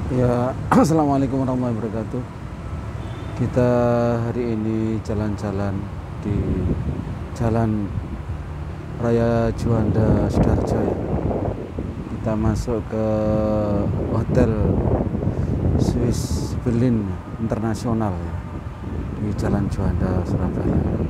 Ya, assalamualaikum warahmatullahi wabarakatuh. Kita hari ini jalan-jalan di Jalan Raya Juanda Sidoarjo ya. Kita masuk ke Hotel Swiss Berlin Internasional ya, di Jalan Juanda Surabaya.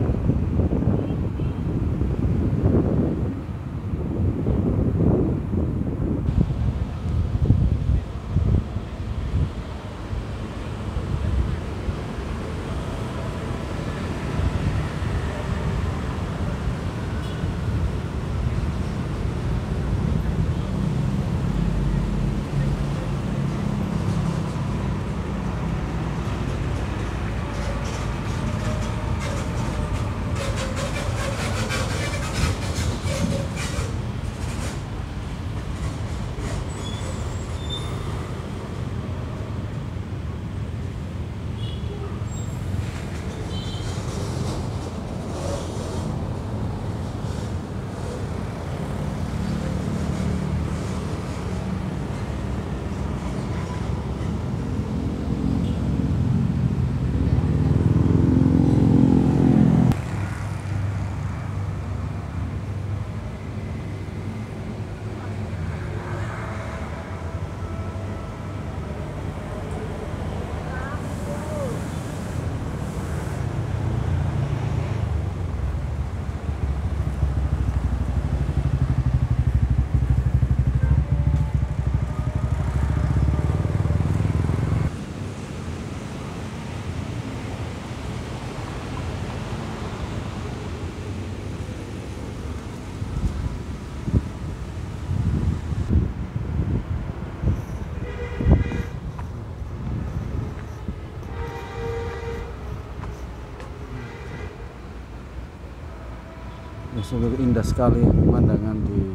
Ya, sungguh indah sekali pemandangan di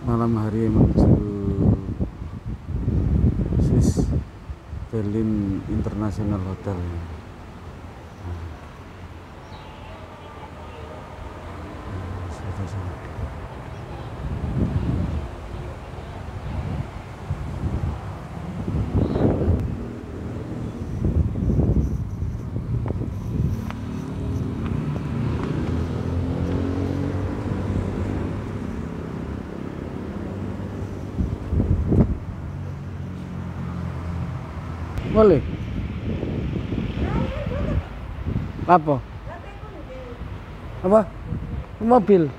malam hari menuju Swiss Berlin International Hotel. Boleh? Apa? Apa? Mobil.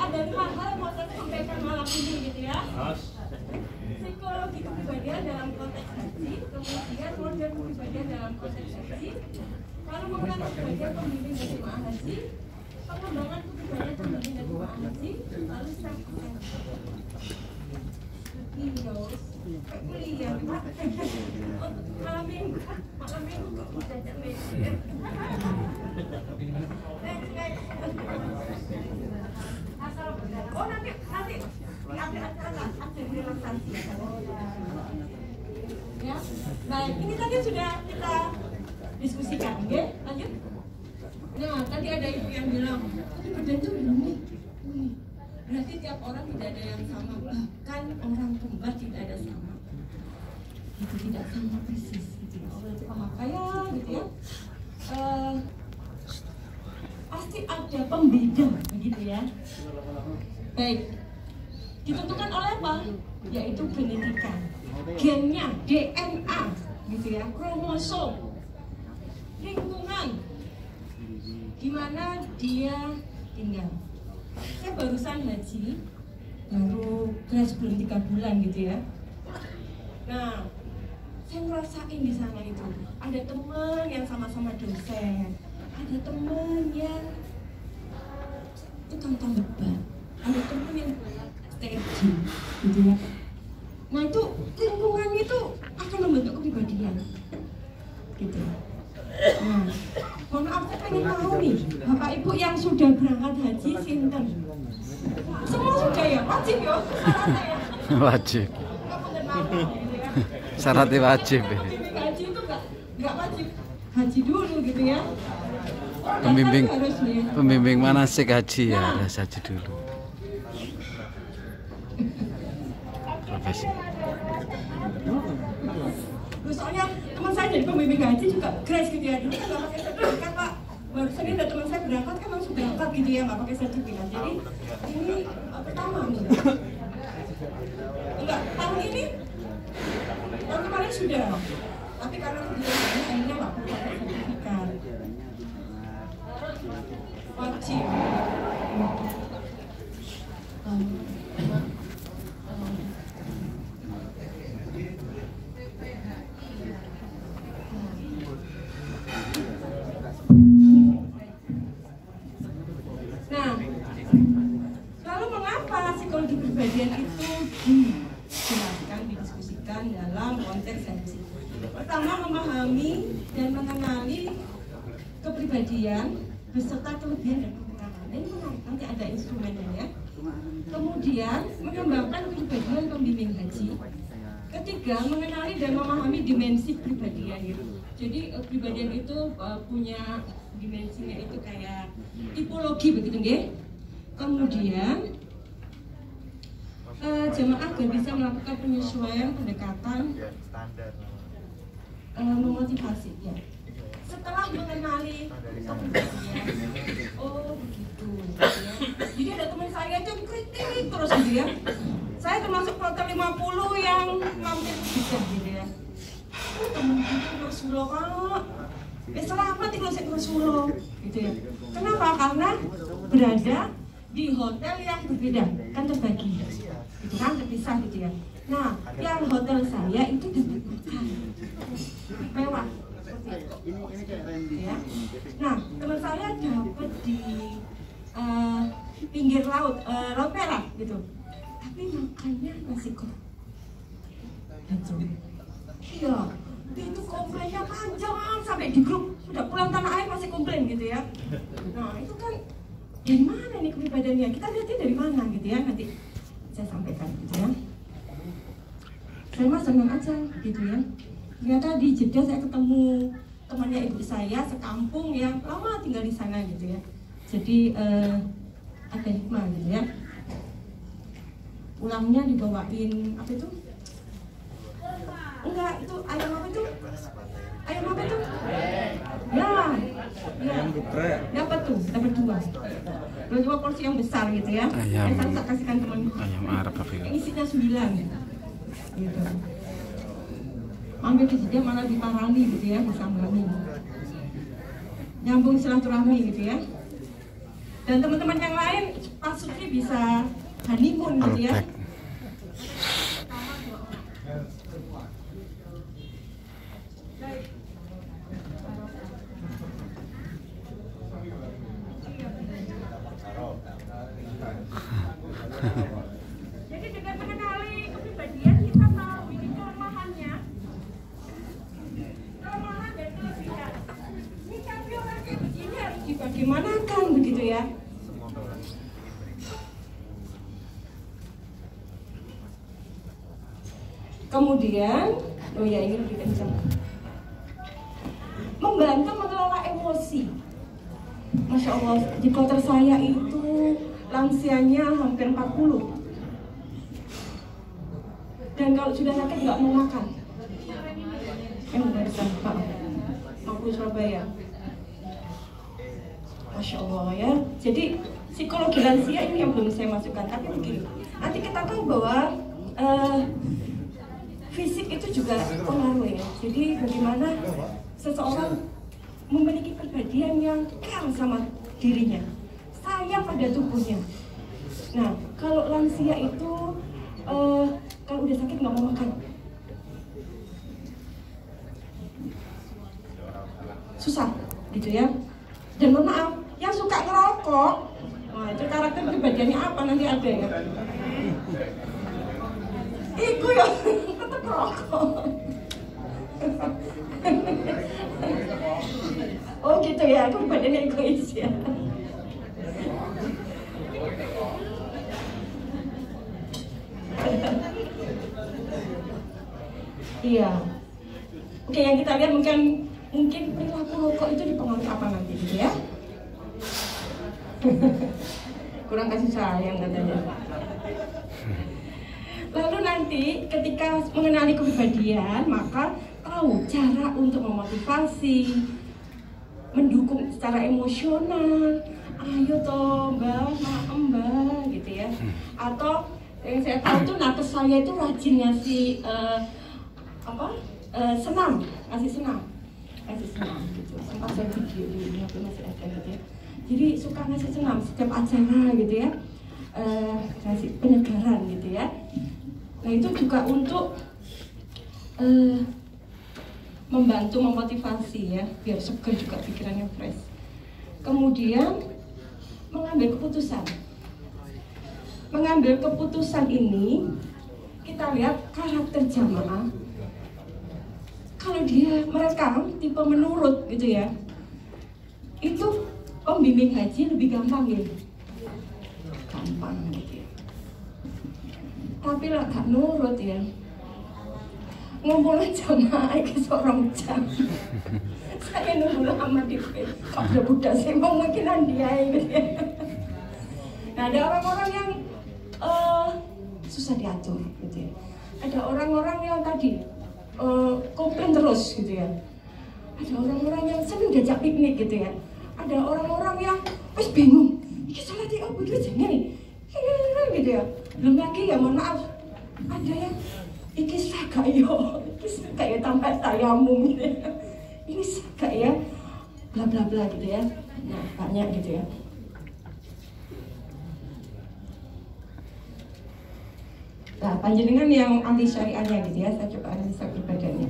Ada 5 hal yang mau saya sampaikan malam ini gitu ya. Psikologi kepribadian dalam konteks haji, kemudian model kepribadian dalam konteks haji, lalu mengenal kepribadian pembimbing dan jemaah haji, pengembangan kepribadian pembimbing dan jemaah haji, lalu kuliah malam minggu oh nanti diambil acara relaksasi ya. Baik, ini tadi sudah kita diskusikan, oke? Lanjut. Nah, tadi ada ibu yang bilang, kepribadian itu unik. Berarti tiap orang tidak ada yang sama, bahkan orang kembar tidak ada sama. Itu tidak sama persis, gitu. Orang itu kaya, gitu ya. Pasti ada pembeda, begitu ya. Baik, ditentukan oleh apa? Yaitu genetika, gennya, DNA, gitu ya, kromosom, lingkungan, di mana dia tinggal. Saya barusan haji, baru belum 3 bulan gitu ya. Nah, saya ngerasain di sana itu ada teman yang sama-sama dosen, ada teman yang tukang tambal, ada teman yang STFJ, gitu ya. Nah itu lingkungan itu akan membentuk kepribadian, gitu. Nah, mohon maaf, saya pengen tahu nih, Bapak Ibu yang sudah berangkat haji sinten? Semua sudah ya, wajib ya, syaratnya ya. Wajib. Syaratnya wajib. Haji itu nggak wajib haji dulu gitu ya. Pembimbing manasik haji ya harus haji dulu. Profesi. Soalnya teman saya jadi pembimbing haji juga grace gitu ya. Dulu kan nggak pakai sertifikat Pak. Barusan ini ada teman saya berangkat kan langsung berangkat gitu ya, nggak pakai sertifikat. Jadi ini pertama nih. Enggak, tahun ini, tahun kemarin sudah. Tapi karena kebijakannya akhirnya nggak perlu pakai sertifikat. Wajib. Nah, lalu mengapa psikologi kepribadian itu dijelaskan, didiskusikan dalam konteks haji? Pertama, memahami dan mengenali kepribadian beserta kelebihan dan kekurangan. Ini nanti ada instrumennya ya. Kemudian mengembangkan kepribadian pembimbing haji. Ketiga, mengenali dan memahami dimensi kepribadian gitu. Jadi kepribadian itu punya dimensinya itu kayak tipologi begitu nggih. Kemudian jemaah agar bisa melakukan penyesuaian pendekatan memotivasi ya. Setelah mengenali kepribadian, oh begitu ya. Jadi ada teman saya itu kritik terus gitu ya. Saya termasuk kloter 50 yang mampir bisa gitu ya. Temen itu Rasulullah Pak, selamat itu saya Rasulullah gitu ya. Kenapa? Karena berada di hotel yang berbeda, kan terbagi itu kan terpisah gitu ya. Nah, yang hotel saya itu dapat makan mewah ya. Nah, teman saya dapat di pinggir laut, laut merah gitu. Tapi makannya nasi goreng. Iya, itu komplainnya panjang sampai di grup sudah pulang tanah air masih komplain gitu ya. Nah, itu kan dari mana nih kepribadiannya? Kita lihatnya dari mana gitu ya, nanti saya sampaikan gitu ya. Saya mah senang aja gitu ya. Ternyata di Jeddah saya ketemu temannya ibu saya sekampung yang lama tinggal di sana gitu ya. Jadi ada hikmah gitu ya. Pulangnya dibawain apa itu? Enggak, itu ayam apa itu? Ayam apa itu? Ya, ayam geprek. Dapat tuh, dapat 2 porsi yang besar gitu ya. Ayam. Saya kasihkan temanku. Ayam Arab apa itu? Isinya 9 gitu. Mampir ke Jeddah malah diparani gitu ya, disambami. Nyambung silaturahmi gitu ya. Dan teman-teman yang lain Pak Sutri bisa honeymoon gitu ya. Jadi dengan mengenali kepribadian kita tahu ini kelemahannya, kelemahan dan kelebihan. Ini tapi orang kayak begini harus dibagaimanakan begitu ya. Kemudian, oh ya ini lebih kencang. Membantu mengelola emosi. Masya Allah, di kloter saya itu lansianya hampir 40. Dan kalau sudah sakit nggak mau makan. Dari Pak, aku Surabaya. Masya Allah ya. Jadi psikologi lansia ini yang belum saya masukkan. Tapi begini, nanti kita tahu bahwa fisik itu juga pengaruh ya. Jadi bagaimana seseorang memiliki kepribadian yang care sama dirinya, sayang pada tubuhnya. Nah, kalau lansia itu kalau udah sakit nggak mau makan, susah gitu ya. Dan mohon maaf, yang suka ngerokok, nah itu karakter kepribadiannya apa nanti ada ya? Iku ya, tetap ngerokok. Oh gitu ya, aku badannya egois ya. Iya. Oke, yang kita lihat mungkin perilaku rokok itu dipengaruhi apa nanti gitu ya? Kurang kasih sayang katanya. Lalu nanti ketika mengenali kepribadian, maka tahu cara untuk memotivasi, mendukung secara emosional. Ayo toh mbak gitu ya. Atau yang saya tahu tuh nakes saya itu rajin ngasih senam, ngasih senam gitu. Sempat saya video ini aku masih ada gitu ya. Jadi suka ngasih senam setiap acara gitu ya, ngasih penyegaran gitu ya. Nah itu juga untuk membantu memotivasi ya, biar segar juga pikirannya fresh. Kemudian mengambil keputusan. Mengambil keputusan ini kita lihat karakter jamaah. Kalau mereka tipe menurut gitu ya, itu pembimbing haji lebih gampang gitu. Gampang gitu ya. Tapi lah gak nurut ya, ngumpulin jamaah ke seorang jam. Saya nunggu lama di kok udah budak saya mau mungkinan dia gitu ya. Nah ada orang-orang yang susah diatur gitu ya. Ada orang-orang yang tadi komplain terus gitu ya. Ada orang-orang yang seneng diajak piknik gitu ya. Ada orang-orang yang wis bingung, ini salah dia apa itu jenenge gitu ya. Belum lagi ya mohon maaf, ada yang iki sagak yo, iki sagak ya tambah tayamum gitu ya. Ini sagak ya, bla bla bla gitu ya. Nah banyak gitu ya. Nah, panjenengan yang anti syariahnya gitu ya, saya coba analisa kepribadiannya.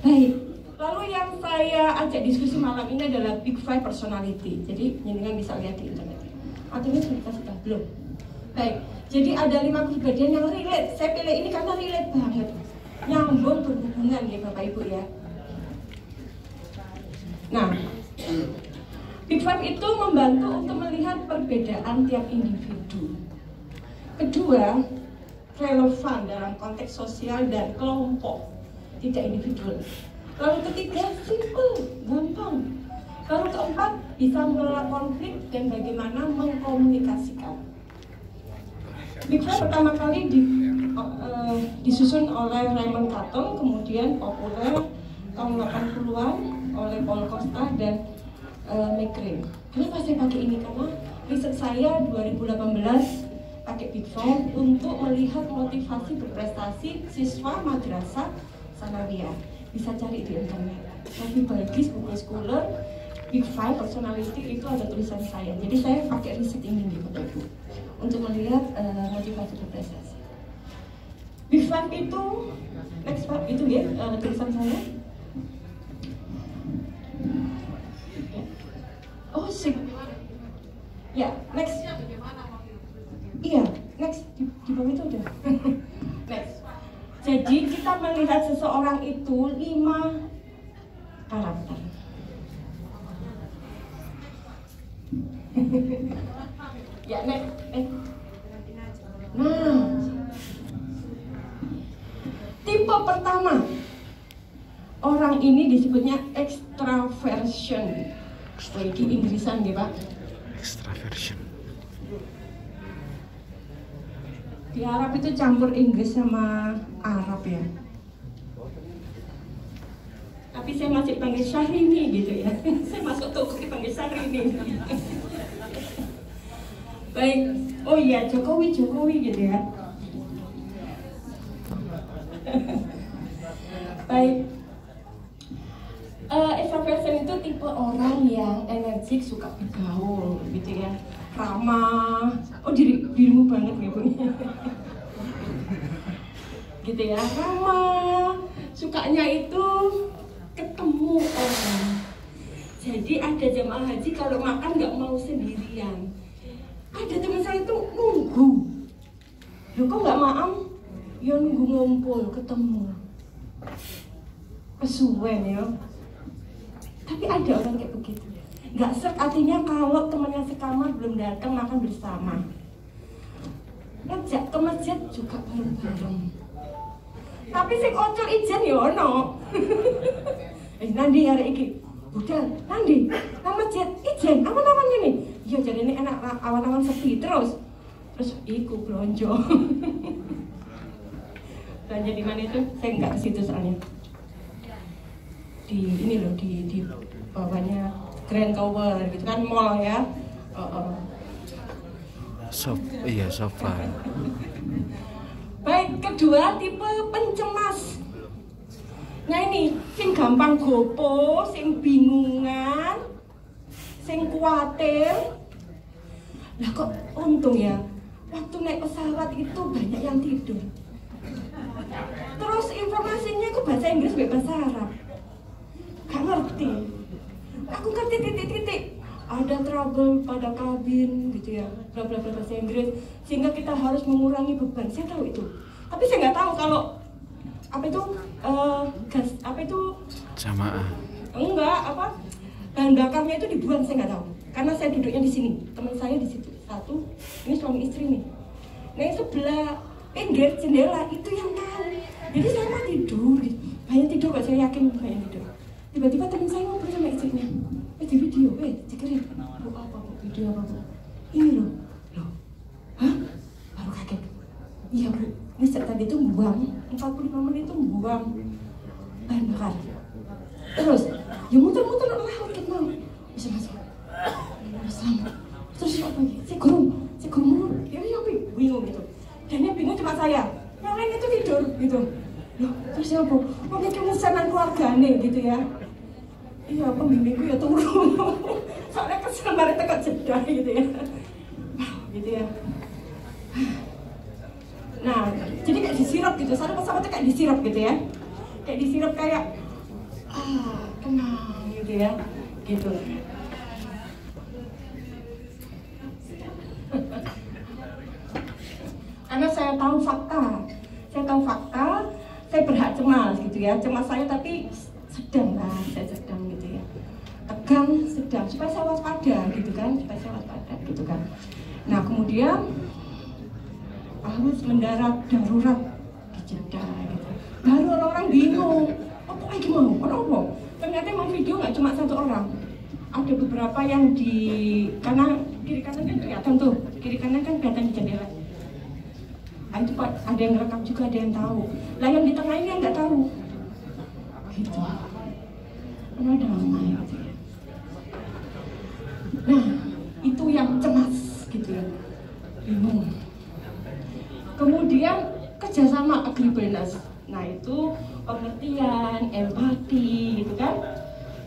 Baik, lalu yang saya ajak diskusi malam ini adalah Big Five Personality. Jadi panjenengan bisa lihat di internet. Atau ini sudah dikasih belum? Baik, jadi ada 5 kepribadian yang relate. Saya pilih ini karena relate banget, nyambung berhubungan ya Bapak Ibu ya. Nah, Big Five itu membantu untuk melihat perbedaan tiap individu. Kedua, relevan dalam konteks sosial dan kelompok, tidak individual. Lalu ketiga, simple, gampang. Lalu keempat, bisa mengelola konflik dan bagaimana mengkomunikasikan. Big Five pertama kali disusun oleh Raymond Caton, kemudian populer tahun 80-an oleh Paul Costa dan McCrane. Kenapa saya pakai ini? Karena riset saya 2018 pakai Big Five untuk melihat motivasi berprestasi siswa madrasah sanawiyah. Bisa cari di internet. Tapi bagi scholar Big Five Personality itu ada tulisan saya. Jadi saya pakai riset ini gitu Ibu untuk melihat motivasi berprestasi. Big Five itu next part itu ya tulisan saya. Oh sip. Ya next. Iya, next di bawah itu udah. Next. Jadi kita melihat seseorang itu 5 karakter. Ya, next. Nah, tipe pertama, orang ini disebutnya extraversion. Iki Inggrisan nggih, Pak. Extraversion. Di Arab itu campur Inggris sama Arab ya. Tapi saya masih panggil Syahrini gitu ya. Saya masuk toko dipanggil Syahrini. Baik, oh iya Jokowi gitu ya. Baik, extraversion itu tipe orang yang energik, suka bergaul gitu ya, ramah. Oh dirimu banget ya Bu. Gitu ya, ramah. Sukanya itu ketemu orang. Jadi ada jemaah haji kalau makan nggak mau sendirian. Ada teman saya itu nunggu. Loh kok nggak maam? Ya nunggu ngumpul, ketemu. Kesuwen ya. Tapi ada orang kayak begitu. Nggak serk artinya kalau temannya sekamar belum datang makan bersama. Ngajak ke masjid juga bareng-bareng. Tapi si kocok ijen ya ono. Nanti hari ini budal, nanti nang masjid ijen, awan-awan ini. Ya jadi ini enak awan-awan sepi terus iku blonjo. Belanja di mana itu? Saya nggak ke situ soalnya. Di ini loh di bawahnya Grand Tower gitu kan, mall ya. Iya sofa. Baik, kedua tipe pencemas. Nah ini, sing gampang gopo, sing bingungan, sing kuatir. Lah kok untung ya, waktu naik pesawat itu banyak yang tidur. Terus informasinya aku bahasa Inggris bahasa Arab. Gak ngerti. Aku ngerti titik-titik. Ada trouble pada kabin gitu ya, bla bla bla bahasa Inggris, sehingga kita harus mengurangi beban. Saya tahu itu, tapi saya nggak tahu kalau apa itu gas, apa itu Jamaah. Enggak, apa bahan bakarnya itu dibuang, saya nggak tahu. Karena saya duduknya di sini, teman saya di situ satu, ini suami istri nih. Nah yang sebelah pinggir jendela itu yang tahu. Jadi saya mau tidur, gitu. Banyak tidur kok, saya yakin banyak tidur. Tiba-tiba teman saya ngobrol sama istrinya. Di video, dikirim. Bu, apa bu? Video apa bu? Ini loh. Hah? Baru kaget. Iya bu, ini tadi itu buang 45 menit itu buang bahan bakar. Terus, ya muter-muter laut kita mau. Bisa masuk. Selamat. Terus apa lagi? Si gurung. Ya bingung gitu. Dan yang bingung cuma saya. Yang lain itu tidur gitu. Loh, terus apa? Oh, ini kemusanan keluarganya gitu ya. Iya, pembimbingku ya tunggu. Soalnya kesel mari tekok jeda gitu ya. Gitu ya. Nah, jadi kayak disirap gitu. Soalnya pesawatnya kayak disirap gitu ya. Kayak disirap kayak tenang gitu ya. Gitu. Karena saya tahu fakta. Saya berhak cemas gitu ya. Cemas saya tapi sedang saya sedang gitu ya, tegang sedang, supaya saya waspada gitu kan, Nah kemudian harus mendarat darurat di Jeddah gitu. Baru orang-orang bingung, apa lagi mau, kenapa? Ternyata emang video nggak cuma satu orang, ada beberapa yang di kanan kiri kanan kan kelihatan tuh, kiri kanan kan kelihatan di jendela. Nah, itu ada yang rekam juga, ada yang tahu. Lah yang di tengah ini yang nggak tahu. Gitu. Karena damai gitu ya. Nah, itu yang cemas gitu ya. Bingung. Kemudian kerjasama, agreeableness. Nah, itu pengertian, empati gitu kan.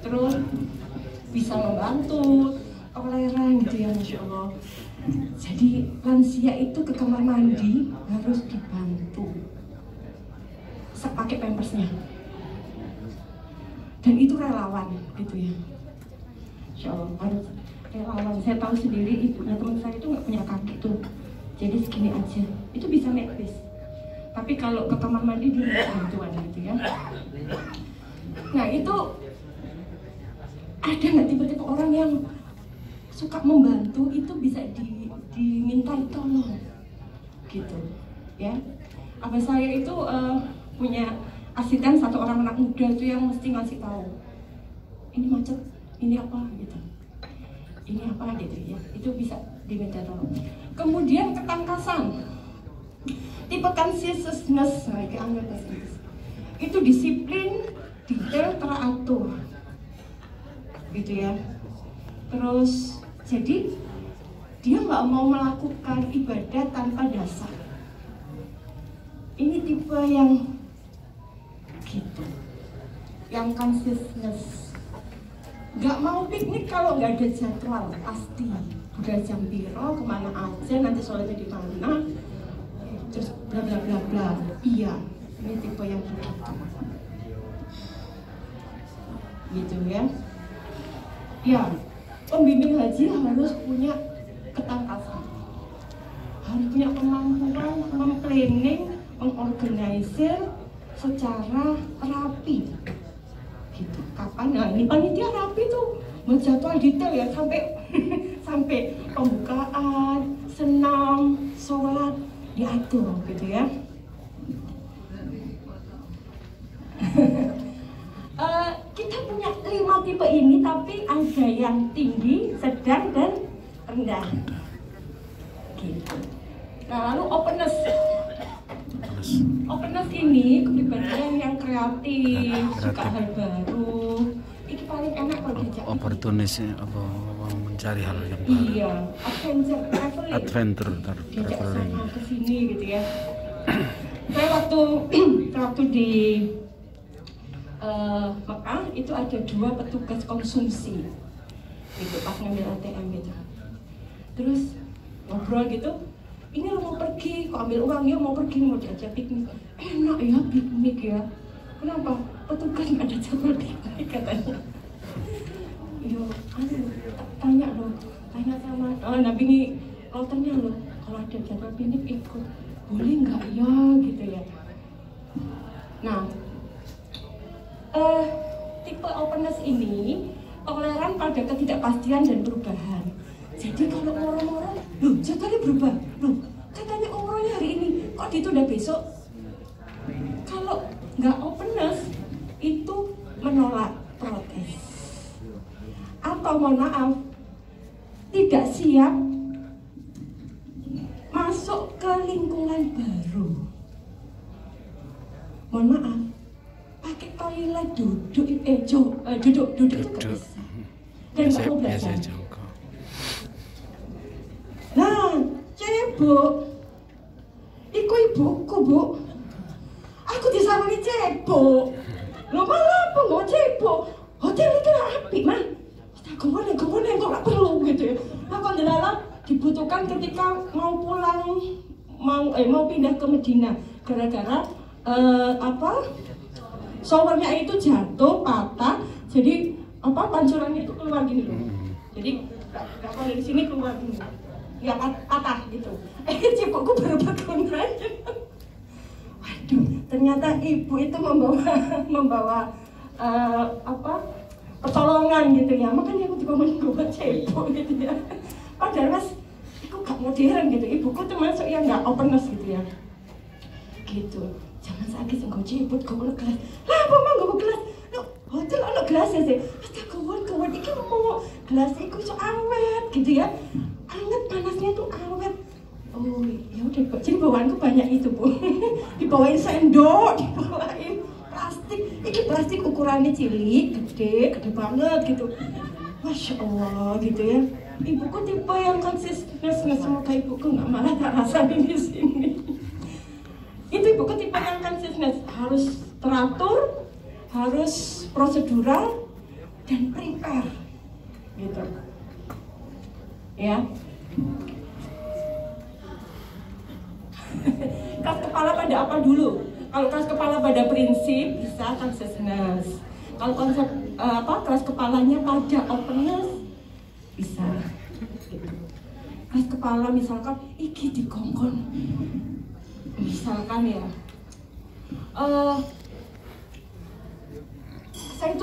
Terus bisa membantu, toleran gitu ya, Masya Allah. Jadi lansia itu ke kamar mandi harus dibantu pakai pampersnya. Dan itu relawan gitu ya. Insya Allah harus relawan. Saya tahu sendiri ibunya teman saya itu nggak punya kaki tuh, jadi segini aja itu bisa naik bis. Tapi kalau ke kamar mandi dia minta bantuan gitu ya. Nah itu ada nggak tiba-tiba orang yang suka membantu itu bisa diminta tolong gitu ya. Abah saya itu punya asisten satu orang anak muda itu yang mesti ngasih tahu ini macet, ini apa gitu. ini apa gitu ya, itu bisa diminta tolong. Kemudian ketangkasan, tipe conscientiousness, itu disiplin, detail, teratur, gitu ya. Terus jadi dia nggak mau melakukan ibadah tanpa dasar. Ini tipe yang gitu, yang conscientiousness. Nggak mau piknik kalau nggak ada jadwal pasti. Udah jam piro, kemana aja, nanti sholatnya di mana, terus bla bla bla bla. Iya, ini tipe yang gitu ya. Ya, pembimbing haji harus punya ketangkasan, harus punya kemampuan memplanning, mengorganisir secara rapi. Gitu. Kapan? Nah, ini panitia rapi tuh, menjadwal detail ya, sampai pembukaan, senam, sholat diatur gitu ya. Kita punya 5 tipe ini, tapi ada yang tinggi, sedang, dan rendah. Gitu. Nah, lalu openness. Openness ini kepribadian yang kreatif, suka hal baru. Ini paling enak kalau diajak. Oportunis apa mencari hal yang baru. Iya, adventure, diajak sana ke sini gitu ya. Saya waktu di Mekah itu ada 2 petugas konsumsi, gitu pas ngambil ATM gitu. Terus ngobrol gitu. Ini lo mau pergi, kok ambil uang ya, mau pergi, mau diajak piknik. Enak ya piknik ya. Kenapa? Petugas nggak ada jadwal piknik katanya. Yo, tanya sama nabi routernya lo, kalau ada jadwal piknik ikut, boleh nggak ya gitu ya. Nah, tipe openness ini toleran pada ketidakpastian dan perubahan. Jadi kalau orang-orang, loh jadwalnya berubah, loh katanya umrohnya hari ini, kok ditunda besok? Kalau nggak openness, itu menolak, protes. Atau mohon maaf, tidak siap masuk ke lingkungan baru. Mohon maaf, pakai toilet duduk itu nggak bisa. Dan nggak mau belajar. Nah, cebok, iku ibuku bu, aku disawani cebok. Lo malah apa nggak cebok? Hotel itu api mah. Kemana kok nggak perlu gitu ya. Nah, kalau dibutuhkan ketika mau pulang, mau pindah ke Medina, gara-gara showernya itu jatuh, patah, jadi pancurannya itu keluar gini loh. Jadi kalau dari sini keluar gini. Ya patah gitu. Cipokku baru berguna. Waduh, ternyata ibu itu membawa pertolongan gitu ya. Makanya aku juga membawa cipok gitu ya. Padahal mas, aku gak modern gitu. Ibuku termasuk yang gak openness gitu ya. Gitu. Jangan sakit nggak ciput, kau nak gelas. Lah apa mah nggak gelas? Hotel ada gelas ya sih. Pasti kawan iki mau gelas iku so awet gitu ya. Anget panasnya tuh awet. Oh ya udah, jadi bawaanku banyak itu bu. Dibawain sendok, dibawain plastik. Ini plastik ukurannya cilik, gede banget gitu. Masya Allah gitu ya. Ibuku tipe yang konsisten, semoga ibuku nggak malah tak rasain di sini. Itu ibuku tipe yang konsisten, harus teratur, harus prosedural dan prepare, gitu. Ya. Kas kepala pada apa dulu? Kalau kas kepala pada prinsip bisa consciousness. Kalau konsep keras kepalanya pada openness bisa. Keras kepala misalkan iki dikongkon. Misalkan ya. Saya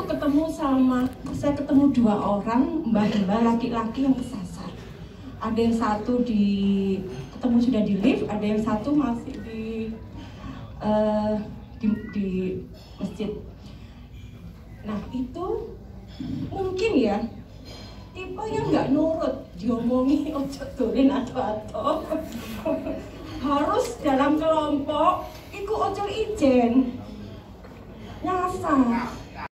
ketemu 2 orang mbah-mbah laki-laki yang kesasar. Ada yang satu ketemu sudah di lift, ada yang satu masih di masjid. Nah itu mungkin ya tipe Oh ya nggak nurut, diomongi ojo dolen ato-ato. Harus dalam kelompok, iku ojo ijen. Nyasar.